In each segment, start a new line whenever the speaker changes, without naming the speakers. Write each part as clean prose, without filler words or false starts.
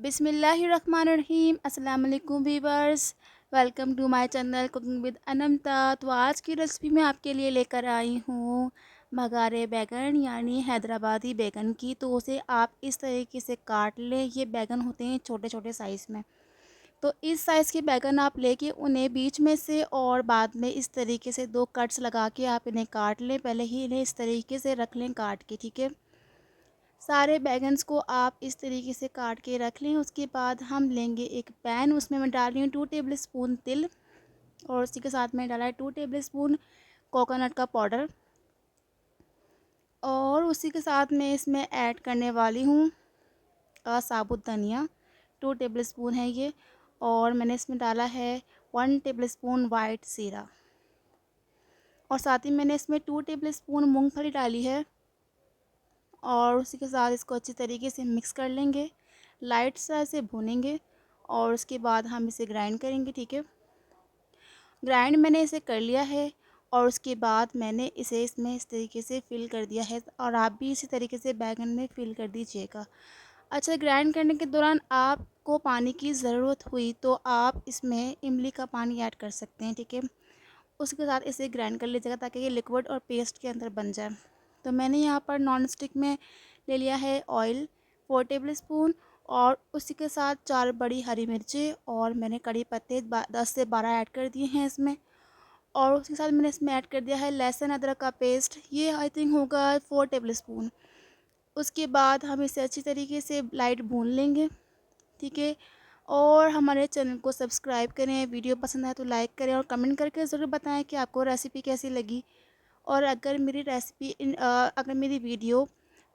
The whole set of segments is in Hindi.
बिस्मिल्लाहिर्रहमानिर्रहीम। अस्सलाम वालेकुम viewers, welcome to my channel cooking with Ananta. तो आज की रेसिपी मैं आपके लिए लेकर आई हूँ बघारे बैगन यानी हैदराबादी बैगन की। तो उसे आप इस तरीके से काट लें। ये बैगन होते हैं छोटे छोटे साइज़ में। तो इस साइज़ के बैगन आप लेके उन्हें बीच में से और बाद में इस तरीके से दो कट्स लगा के आप इन्हें काट लें। पहले ही इन्हें इस तरीके से रख लें काट के, ठीक है। सारे बैगन्स को आप इस तरीके से काट के रख लें। उसके बाद हम लेंगे एक पैन, उसमें मैं डाल रही हूँ 2 टेबल स्पून तिल और उसी के साथ में डाला है 2 टेबल स्पून कोकोनट का पाउडर और उसी के साथ में इसमें ऐड करने वाली हूँ साबुत धनिया 2 टेबल स्पून है ये। और मैंने इसमें डाला है 1 टेबल स्पून वाइट जीरा और साथ ही मैंने इसमें 2 टेबल स्पून मूँगफली डाली है और उसी के साथ इसको अच्छी तरीके से मिक्स कर लेंगे, लाइट सा इसे भूनेंगे और उसके बाद हम इसे ग्राइंड करेंगे, ठीक है। ग्राइंड मैंने इसे कर लिया है और उसके बाद मैंने इसे इसमें इस तरीके से फ़िल कर दिया है और आप भी इसी तरीके से बैगन में फ़िल कर दीजिएगा। अच्छा, ग्राइंड करने के दौरान आपको पानी की ज़रूरत हुई तो आप इसमें इमली का पानी ऐड कर सकते हैं, ठीक है। उसके साथ इसे ग्राइंड कर लीजिएगा ताकि ये लिक्विड और पेस्ट के अंदर बन जाए। तो मैंने यहाँ पर नॉन स्टिक में ले लिया है ऑयल 4 टेबल स्पून और उसी के साथ 4 बड़ी हरी मिर्चें और मैंने कड़ी पत्ते 10 से 12 ऐड कर दिए हैं इसमें। और उसके साथ मैंने इसमें ऐड कर दिया है लहसुन अदरक का पेस्ट, ये आई थिंक होगा 4 टेबल स्पून। उसके बाद हम इसे अच्छी तरीके से लाइट भून लेंगे, ठीक है। और हमारे चैनल को सब्सक्राइब करें, वीडियो पसंद आए तो लाइक करें और कमेंट करके ज़रूर बताएं कि आपको रेसिपी कैसी लगी। और अगर मेरी वीडियो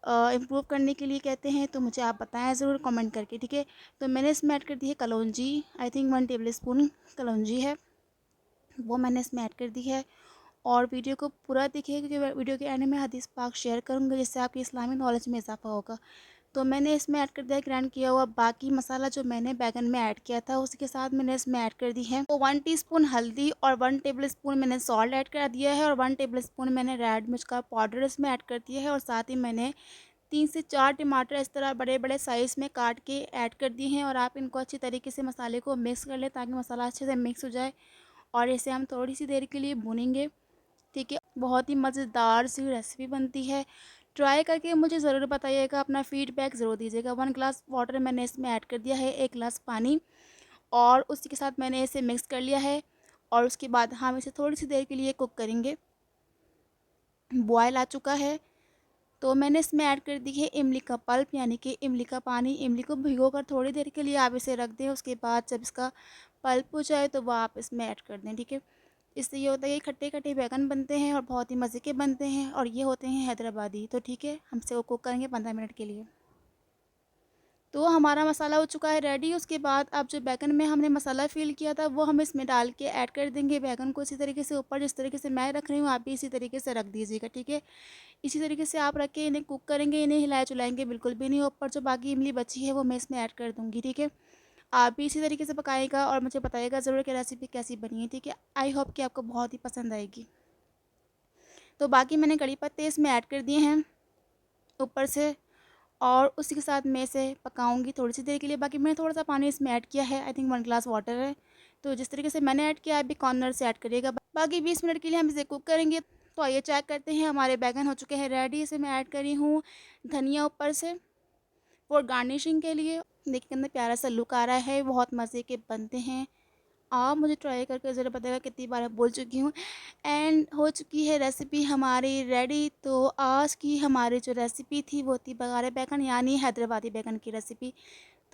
इम्प्रूव करने के लिए कहते हैं तो मुझे आप बताएं ज़रूर कमेंट करके, ठीक है। तो मैंने इसमें ऐड कर दी है कलौंजी, आई थिंक 1 टेबल स्पून कलौंजी है, वो मैंने इसमें ऐड कर दी है। और वीडियो को पूरा देखिए क्योंकि वीडियो के एंड में हदीस पाक शेयर करूँगी जिससे आपकी इस्लामी नॉलेज में इजाफा होगा। तो मैंने इसमें ऐड कर दिया ग्राइंड किया हुआ बाकी मसाला जो मैंने बैगन में ऐड किया था, उसके साथ मैंने इसमें ऐड कर दी है तो 1 टीस्पून हल्दी और 1 टेबल स्पून मैंने सॉल्ट ऐड कर दिया है और 1 टेबल स्पून मैंने रेड मिर्च का पाउडर इसमें ऐड कर दिया है। और साथ ही मैंने 3 से 4 टमाटर इस तरह बड़े बड़े साइज़ में काट के ऐड कर दिए हैं। और आप इनको अच्छी तरीके से मसाले को मिक्स कर लें ताकि मसाला अच्छे से मिक्स हो जाए और इसे हम थोड़ी सी देर के लिए भूनेंगे, ठीक है। बहुत ही मज़ेदार सी रेसिपी बनती है, ट्राई करके मुझे ज़रूर बताइएगा, अपना फीडबैक ज़रूर दीजिएगा। 1 ग्लास वाटर मैंने इसमें ऐड कर दिया है, 1 ग्लास पानी और उसी के साथ मैंने इसे मिक्स कर लिया है। और उसके बाद हम इसे थोड़ी सी देर के लिए कुक करेंगे। बॉयल आ चुका है तो मैंने इसमें ऐड कर दी है इमली का पल्प यानी कि इमली का पानी। इमली को भिगोकर थोड़ी देर के लिए आप इसे रख दें, उसके बाद जब इसका पल्प हो जाए तो वह आप इसमें ऐड कर दें, ठीक है। इससे ये होता है कि खट्टे खट्टे बैगन बनते हैं और बहुत ही मज़े के बनते हैं और ये होते हैं हैदराबादी। तो ठीक है, हम इसे कुक करेंगे 15 मिनट के लिए। तो हमारा मसाला हो चुका है रेडी। उसके बाद अब जो बैगन में हमने मसाला फ़िल किया था वो हम इसमें डाल के ऐड कर देंगे। बैगन को इसी तरीके से ऊपर जिस तरीके से मैं रख रही हूँ आप भी इसी तरीके से रख दीजिएगा, ठीक है। इसी तरीके से आप रख के इन्हें कुक करेंगे, इन्हें हिलाए-चुलाएँगे बिल्कुल भी नहीं। ऊपर जो बाकी इमली बची है वो मैं इसमें ऐड कर दूँगी, ठीक है। आप भी इसी तरीके से पकाइएगा और मुझे बताइएगा ज़रूर कि रेसिपी कैसी बनी है, ठीक है। आई होप कि आपको बहुत ही पसंद आएगी। तो बाकी मैंने कड़ी पत्ते इसमें ऐड कर दिए हैं ऊपर से और उसी के साथ मैं इसे पकाऊंगी थोड़ी सी देर के लिए। बाकी मैंने थोड़ा सा पानी इसमें ऐड किया है, आई थिंक 1 ग्लास वाटर है। तो जिस तरीके से मैंने ऐड किया है अभी कॉर्नर से ऐड करिएगा। बाकी 20 मिनट के लिए हम इसे कुक करेंगे। तो आइए चेक करते हैं, हमारे बैगन हो चुके हैं रेडी। इसे मैं ऐड करी हूँ धनिया ऊपर से फॉर गार्निशिंग के लिए। देखिए कितना प्यारा सा लुक आ रहा है, बहुत मज़े के बनते हैं। आप मुझे ट्राई करके ज़रा बताइएगा कितनी बार मैं बोल चुकी हूँ। एंड हो चुकी है रेसिपी हमारी रेडी। तो आज की हमारी जो रेसिपी थी वो थी बघारे बैगन यानी हैदराबादी बैगन की रेसिपी।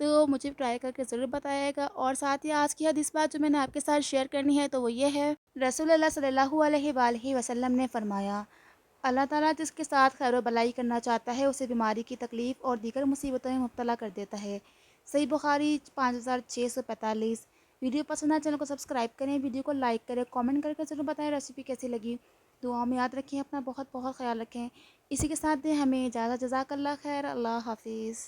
तो मुझे ट्राई करके ज़रूर बताइएगा। और साथ ही आज की हदीस बात जो मैंने आपके साथ शेयर करनी है तो वो ये है, रसूलुल्लाह सल्लल्लाहु अलैहि वसल्लम ने फरमाया, अल्लाह ताला जिसके साथ खैर व भलाई करना चाहता है उसे बीमारी की तकलीफ़ और दीगर मुसीबतों में मुब्तला कर देता है। सही बुखारी 5645। वीडियो पसंद आए चैनल को सब्सक्राइब करें, वीडियो को लाइक करें, कमेंट करके ज़रूर बताएं रेसिपी कैसी लगी। दुआ में याद रखें, अपना बहुत बहुत ख्याल रखें। इसी के साथ दें हमें इजाज़त। जज़ाकल्लाह खैर, अल्लाह हाफिज़।